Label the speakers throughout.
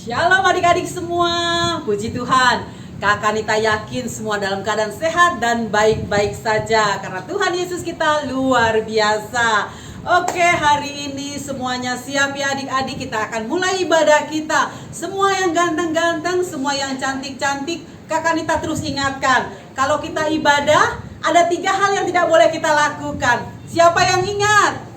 Speaker 1: Shalom adik-adik semua, puji Tuhan. Kakak Nita yakin semua dalam keadaan sehat dan baik-baik saja karena Tuhan Yesus kita luar biasa. Oke, hari ini semuanya siap ya adik-adik, kita akan mulai ibadah kita. Semua yang ganteng-ganteng, semua yang cantik-cantik, Kakak Nita terus ingatkan, kalau kita ibadah ada 3 hal yang tidak boleh kita lakukan. Siapa yang ingat?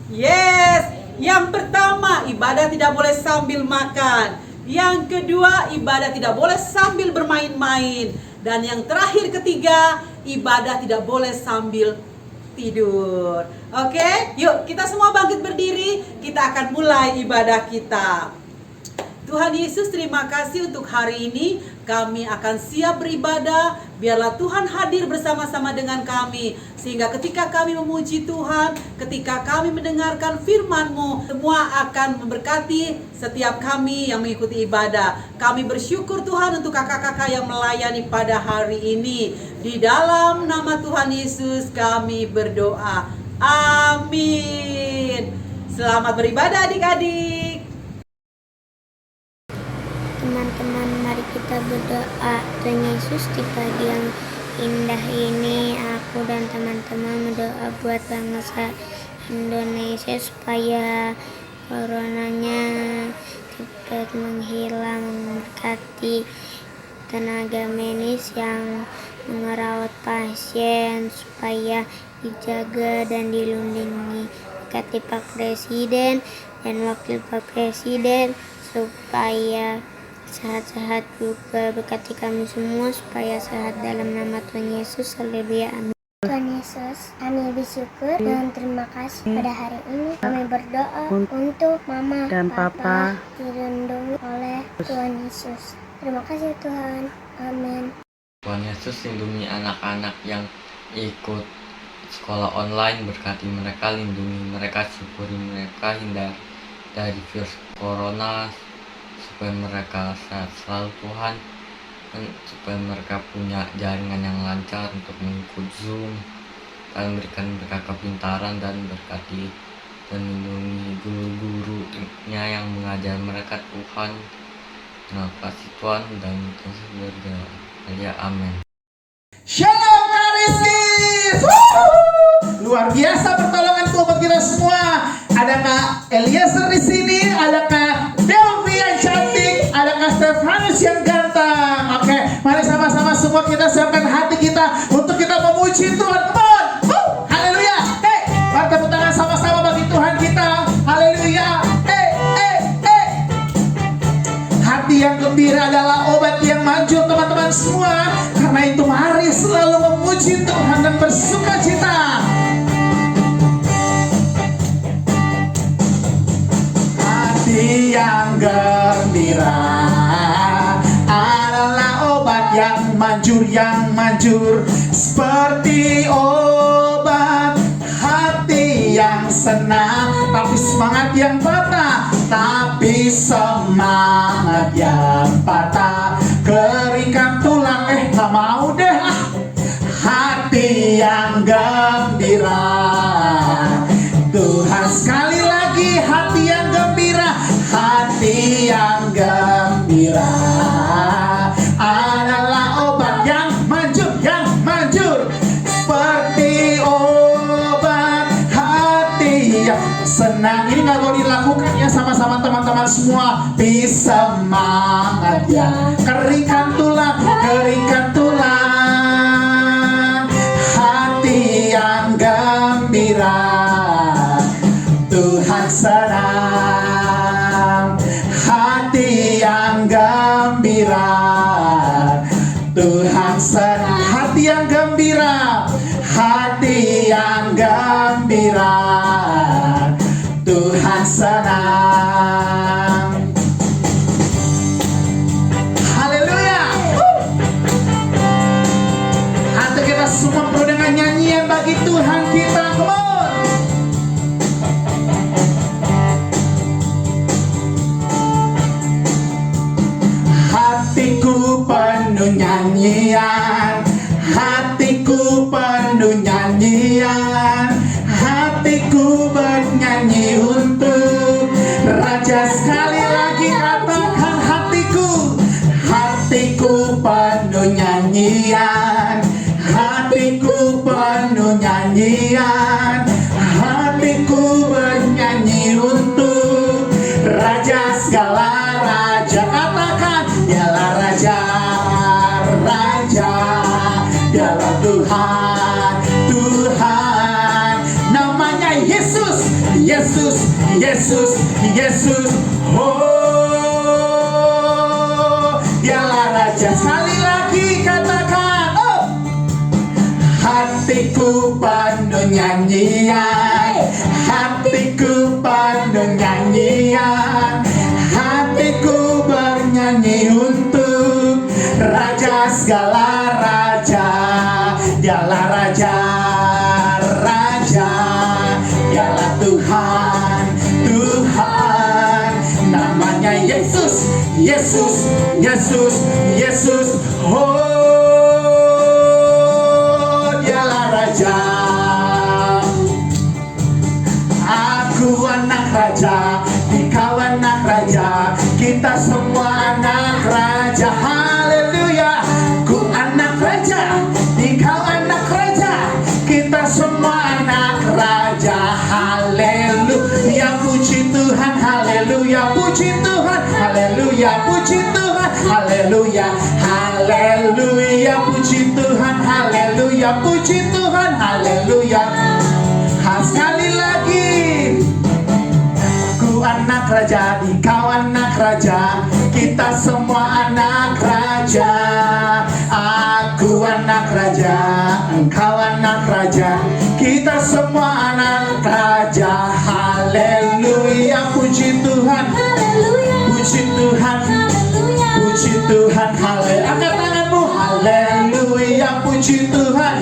Speaker 1: Yes, yang pertama, ibadah tidak boleh sambil makan. Yang kedua, ibadah tidak boleh sambil bermain-main. Dan yang terakhir ketiga, ibadah tidak boleh sambil tidur. Oke, yuk kita semua bangkit berdiri. Kita akan mulai ibadah kita. Tuhan Yesus, terima kasih untuk hari ini. Kami akan siap beribadah. Biarlah Tuhan hadir bersama-sama dengan kami. Sehingga ketika kami memuji Tuhan, ketika kami mendengarkan firman-Mu, semua akan memberkati setiap kami yang mengikuti ibadah. Kami bersyukur Tuhan untuk kakak-kakak yang melayani pada hari ini. Di dalam nama Tuhan Yesus kami berdoa. Amin. Selamat beribadah adik-adik.
Speaker 2: Teman-teman, mari kita berdoa. Tuhan Yesus, di pagi yang indah ini aku dan teman-teman berdoa buat bangsa Indonesia supaya coronanya cepat menghilang, memberkati tenaga medis yang merawat pasien supaya dijaga dan dilindungi, berkati Pak Presiden dan Wakil Pak Presiden supaya sehat-sehat juga, berkati kami semua supaya sehat dalam nama Tuhan Yesus. Haleluya, amin. Tuhan Yesus, kami bersyukur dan terima kasih pada hari ini. Kami berdoa untuk Mama dan Papa dilindungi oleh Tuhan Yesus. Terima kasih Tuhan, amin.
Speaker 3: Tuhan Yesus, lindungi anak-anak yang ikut sekolah online, berkati mereka, lindungi mereka, syukuri mereka, hindar dari virus corona, supaya mereka sehat selalu Tuhan, dan supaya mereka punya jaringan yang lancar untuk mengikut Zoom, dan berikan mereka kepintaran dan berkati dan lindungi guru-gurunya yang mengajar mereka Tuhan. Terima kasih Tuhan dan kasih berdoa. Ya, amin.
Speaker 4: Shalom Karisis. Luar biasa pertolongan Tuhan bagi kita semua. Ada Kak Eliezer di sini, ada Kak Delvi yang cantik, ada Kak Stefanus yang ganteng. Oke, mari sama-sama semua kita siapkan hati kita untuk kita memuji Tuhan. Come on, haleluya. Mari tepuk tangan sama-sama bagi Tuhan kita. Haleluya. Hati yang gembira adalah obat yang manjur teman-teman semua. Karena itu mari selalu memuji Tuhan dan bersuka cita. Hati yang gembira adalah obat yang manjur seperti obat. Hati yang senang tapi semangat yang patah, tapi semangat yang patah keringkan tulang. Gak mau deh. Hati yang gembira, Tuhan sekali lagi, hati yang gembira. Hati yang gembira adalah obat yang manjur seperti obat. Hati yang senang. Ini gak boleh dilakukan ya sama-sama teman-teman semua. Bisa semangat ya, keringkan tulang. Hati yang gembira, Tuhan senang. Hati yang gembira, Tuhan senang. Hati yang gembira, hati yang gembira, Tuhan senang. Haleluya. Hati kita semua penuh dengan nyanyian bagi Tuhan kita. Come on. Yesus, Yesus, Yesus, Yesus. Oh, dialah Raja. Sekali lagi katakan, oh. Hatiku penuh nyanyian, hatiku penuh nyanyian, hatiku bernyanyi untuk Raja segala raja. Dialah Raja, Raja, dialah Tuhan, Tuhan. Namanya Yesus, Yesus, Yesus, Yesus. Oh, dialah Raja. Aku anak raja, engkau anak raja, kita semua anak raja. Haleluya. Ku anak raja, engkau anak raja, kita semua anak raja. Haleluya, puji Tuhan. Haleluya, puji Tuhan. Haleluya, puji Tuhan. Haleluya, haleluya, puji Tuhan. Haleluya, puji Tuhan. Haleluya. Sekali lagi, ku anak raja, engkau anak raja, kita semua anak raja. Aku anak raja, engkau anak raja, kita semua anak raja. Haleluya, puji Tuhan. Puji Tuhan. Puji Tuhan. Haleluya. Angkat tanganmu. Haleluya, puji Tuhan.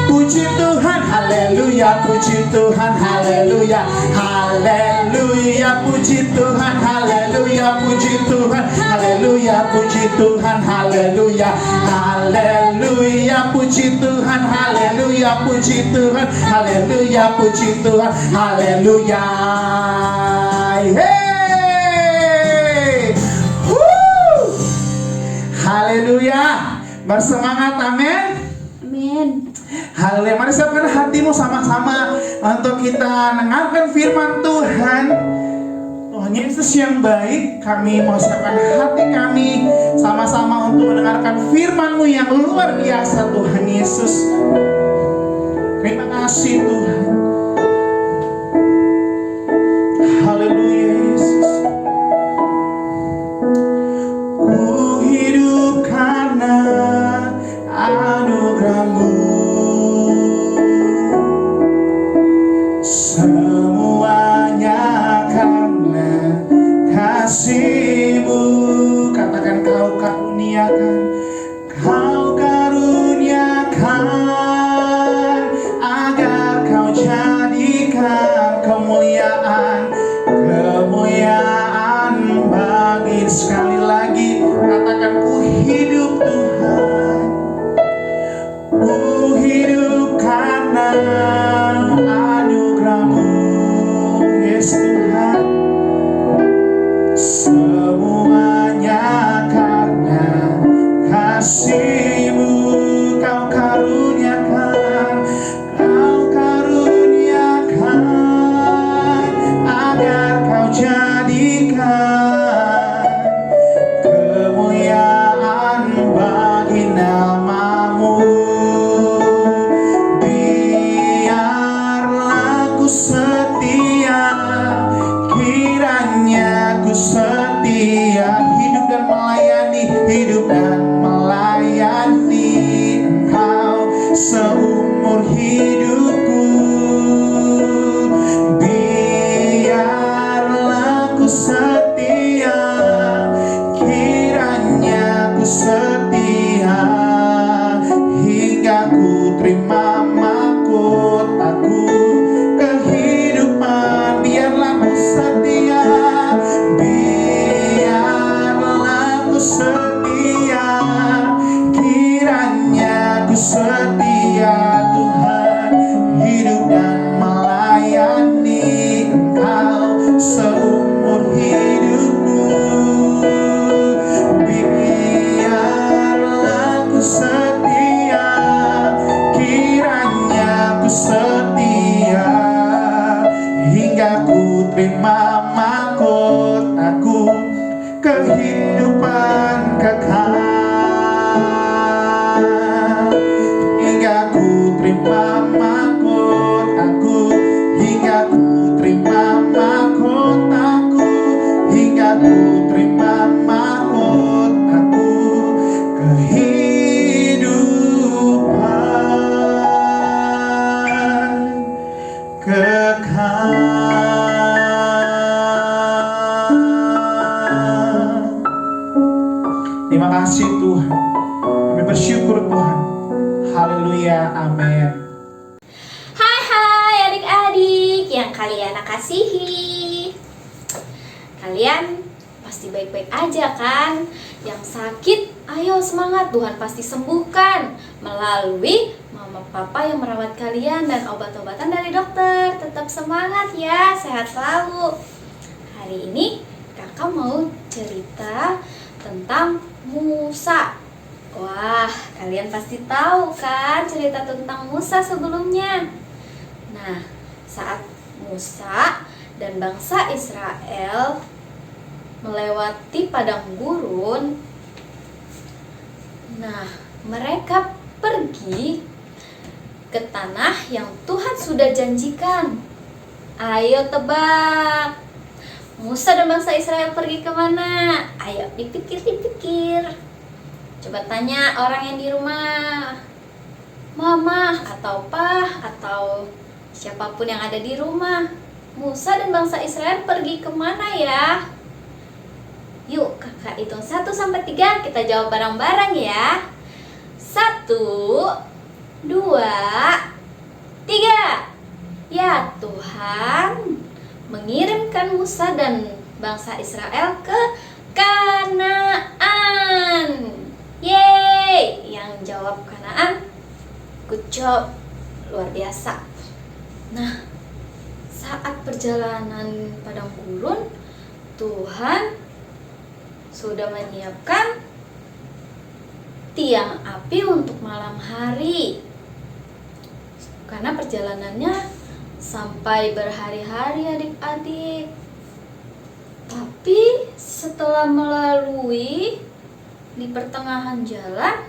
Speaker 4: Puji Tuhan, haleluya, puji Tuhan, haleluya, haleluya, puji Tuhan, haleluya, puji Tuhan, haleluya, puji Tuhan, haleluya, haleluya, puji Tuhan, haleluya, puji Tuhan, haleluya, puji Tuhan, haleluya. Hey, haleluya, bersemangat, amin.
Speaker 2: Amin.
Speaker 4: Haleluya, mari siapkan hatimu sama-sama untuk kita mendengarkan firman Tuhan. Tuhan Yesus yang baik, kami mau siapkan hati kami sama-sama untuk mendengarkan firman-Mu yang luar biasa, Tuhan Yesus. Terima kasih Tuhan. Haleluya Yesus. Ku hidup karena anugerah-Mu. Semuanya karena kasih-Mu. Katakan kau karuniakan, kau karuniakan, agar kau jadikan kemuliaan, kemuliaan bagi. Sekali lagi katakan, ku hidup Tuhan, ku hidup karena anugerah-Mu. Yes Tuhan, semuanya karena kasih-Mu. Kau karuniakan, kau karuniakan, agar kau jadikan kemuliaan bagi nama-Mu. Biarlah ku setia, kiranya ku setia, hidup dan melayani, hidup dan melayani Engkau seumur hidupku. Biarlah ku setia, kiranya ku setia, hingga ku terima mahkotaku kehidupan. Biarlah ku setia, biarlah ku setia, kiranya ku setia Tuhan, hidup dan melayani Engkau seumur hidupku. Biarlah ku setia, kiranya ku setia, hingga ku terima mahkotaku kehidupan kekal. Hingga ku terima mahkotaku Tuhan. Terima kasih Tuhan. Kami bersyukur Tuhan. Haleluya, amin.
Speaker 5: Hai adik-adik yang kalian kasihi. Kalian pasti baik-baik aja kan? Yang sakit, ayo semangat, Tuhan pasti sembuhkan melalui mama papa yang merawat kalian dan obat-obatan dari dokter. Tetap semangat ya, sehat selalu. Hari ini kakak mau cerita tentang Musa. Wah, kalian pasti tahu kan cerita tentang Musa sebelumnya. Nah, saat Musa dan bangsa Israel melewati padang gurun, nah mereka pergi ke tanah yang Tuhan sudah janjikan. Ayo tebak, Musa dan bangsa Israel pergi kemana? Ayo dipikir-dipikir. Coba tanya orang yang di rumah, mama atau pa atau siapapun yang ada di rumah. Musa dan bangsa Israel pergi kemana ya? Yuk kakak hitung 1 sampai 3, kita jawab bareng-bareng ya. 1, 2, 3. Ya, Tuhan mengirimkan Musa dan bangsa Israel ke Kanaan. Yeay, yang jawab Kanaan, good job, luar biasa. Nah, saat perjalanan padang gurun, Tuhan sudah menyiapkan tiang api untuk malam hari. Karena perjalanannya sampai berhari-hari adik-adik. Tapi setelah melalui di pertengahan jalan,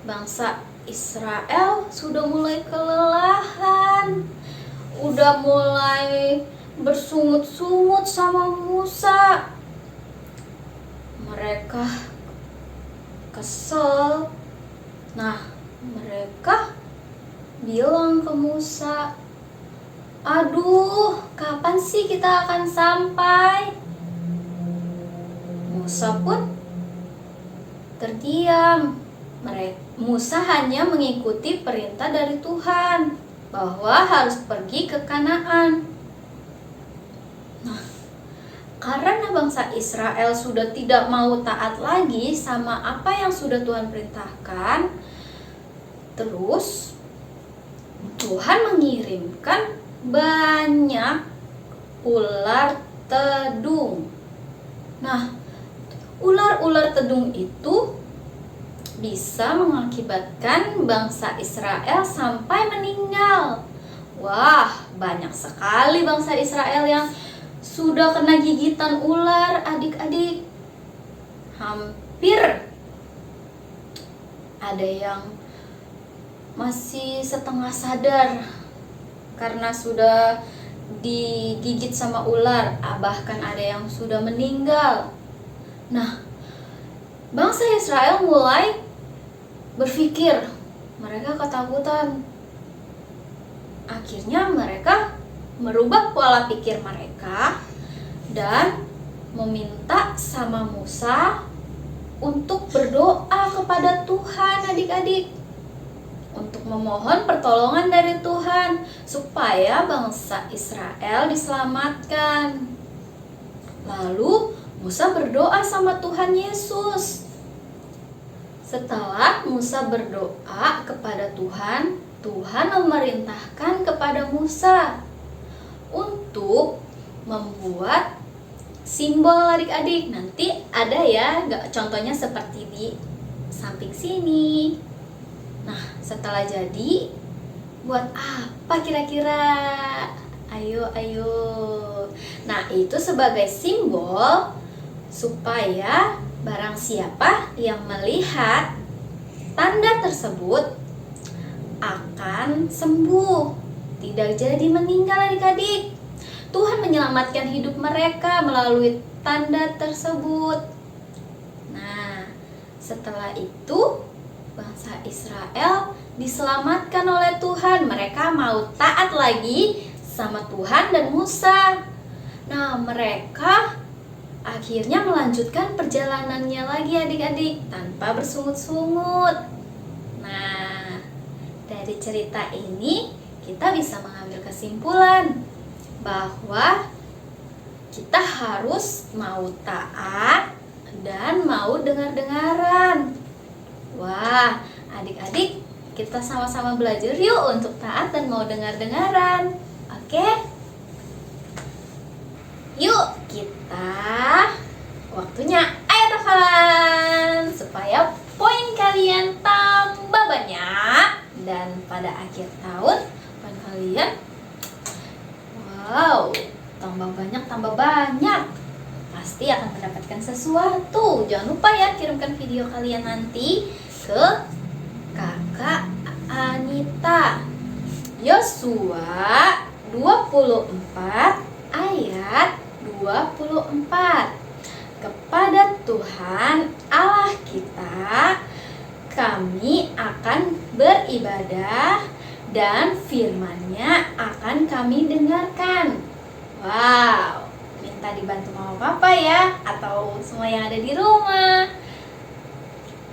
Speaker 5: bangsa Israel sudah mulai kelelahan, udah mulai bersungut-sungut sama Musa. Mereka kesel. Nah, mereka bilang ke Musa, aduh, kapan sih kita akan sampai? Musa pun terdiam. Musa hanya mengikuti perintah dari Tuhan bahwa harus pergi ke Kanaan. Nah, karena bangsa Israel sudah tidak mau taat lagi sama apa yang sudah Tuhan perintahkan, terus Tuhan mengirimkan banyak ular tedung. Nah, ular-ular tedung itu bisa mengakibatkan bangsa Israel sampai meninggal. Wah, banyak sekali bangsa Israel yang sudah kena gigitan ular adik-adik. Hampir ada yang masih setengah sadar karena sudah digigit sama ular, bahkan ada yang sudah meninggal. Nah, bangsa Israel mulai berpikir, mereka ketakutan. Akhirnya mereka merubah pola pikir mereka dan meminta sama Musa untuk berdoa kepada Tuhan adik-adik, untuk memohon pertolongan dari Tuhan supaya bangsa Israel diselamatkan. Lalu Musa berdoa sama Tuhan Yesus. Setelah Musa berdoa kepada Tuhan, Tuhan memerintahkan kepada Musa untuk membuat simbol adik-adik. Nanti ada ya, contohnya seperti di samping sini. Nah, setelah jadi, buat apa kira-kira? Ayo. Nah, itu sebagai simbol supaya barang siapa yang melihat tanda tersebut akan sembuh, tidak jadi meninggal adik-adik. Tuhan menyelamatkan hidup mereka melalui tanda tersebut. Nah, setelah itu bangsa Israel diselamatkan oleh Tuhan. Mereka mau taat lagi sama Tuhan dan Musa. Nah, mereka akhirnya melanjutkan perjalanannya lagi adik-adik tanpa bersungut-sungut. Nah, dari cerita ini kita bisa mengambil kesimpulan bahwa kita harus mau taat dan mau dengar-dengaran. Wah, adik-adik, kita sama-sama belajar yuk untuk taat dan mau dengar-dengaran. Oke? Yuk, kita waktunya ayat hafalan supaya poin kalian tambah banyak dan pada akhir tahun poin kalian tambah banyak pasti akan mendapatkan sesuatu. Jangan lupa ya, kirimkan video kalian nanti ke Kakak Anita. Yosua 24 ayat 24. Kepada Tuhan Allah kita kami akan beribadah dan firman-Nya akan kami dengarkan. Wow, minta dibantu mama papa ya, atau semua yang ada di rumah.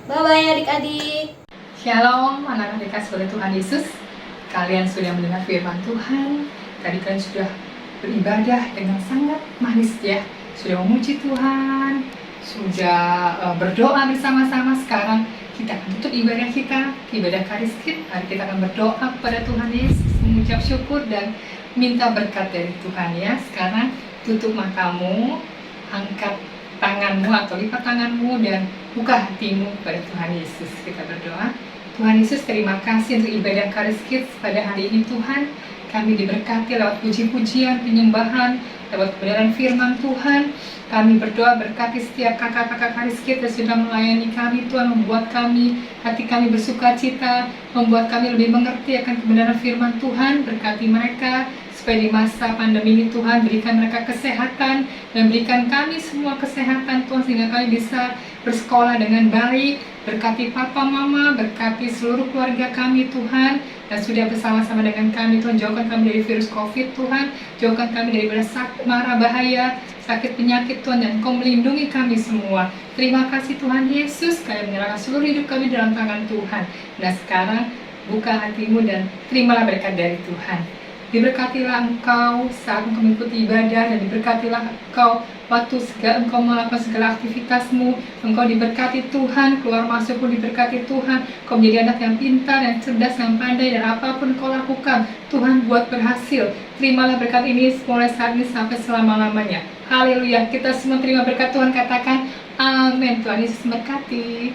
Speaker 5: Bye-bye adik-adik.
Speaker 6: Shalom anak-anak dikasih oleh Tuhan Yesus. Kalian sudah mendengar firman Tuhan. Tadi kalian sudah beribadah dengan sangat manis ya. Sudah memuji Tuhan, sudah berdoa bersama-sama. Sekarang kita akan tutup ibadah kita, ibadah Kariskit. Mari kita akan berdoa kepada Tuhan Yesus, mengucap syukur dan minta berkat dari Tuhan ya. Sekarang tutup matamu, angkat tanganmu atau lipat tanganmu dan buka hatimu pada Tuhan Yesus. Kita berdoa. Tuhan Yesus, terima kasih untuk ibadah Kariskit pada hari ini Tuhan. Kami diberkati lewat puji-pujian, penyembahan, lewat kebenaran firman Tuhan. Kami berdoa berkati setiap kakak-kakak Kariskit yang sudah melayani kami Tuhan, membuat hati kami bersuka cita, membuat kami lebih mengerti akan kebenaran firman Tuhan. Berkati mereka supaya di masa pandemi ini Tuhan berikan mereka kesehatan dan berikan kami semua kesehatan Tuhan, sehingga kami bisa bersekolah dengan baik. Berkati papa mama, berkati seluruh keluarga kami Tuhan, dan sudah bersama-sama dengan kami Tuhan. Jauhkan kami dari virus COVID Tuhan, jauhkan kami dari sakit mara bahaya, sakit penyakit Tuhan, dan Engkau melindungi kami semua. Terima kasih Tuhan Yesus, kami menyerahkan seluruh hidup kami dalam tangan Tuhan. Nah sekarang buka hatimu dan terimalah berkat dari Tuhan. Diberkatilah engkau saat engkau mengikuti ibadah, dan diberkatilah engkau waktu engkau melakukan segala aktivitasmu. Engkau diberkati Tuhan, keluar masuk pun diberkati Tuhan. Engkau menjadi anak yang pintar, yang cerdas, yang pandai, dan apapun engkau lakukan Tuhan buat berhasil. Terimalah berkat ini mulai saat ini sampai selama-lamanya. Haleluya. Kita semua terima berkat Tuhan, katakan amin. Tuhan Yesus memberkati.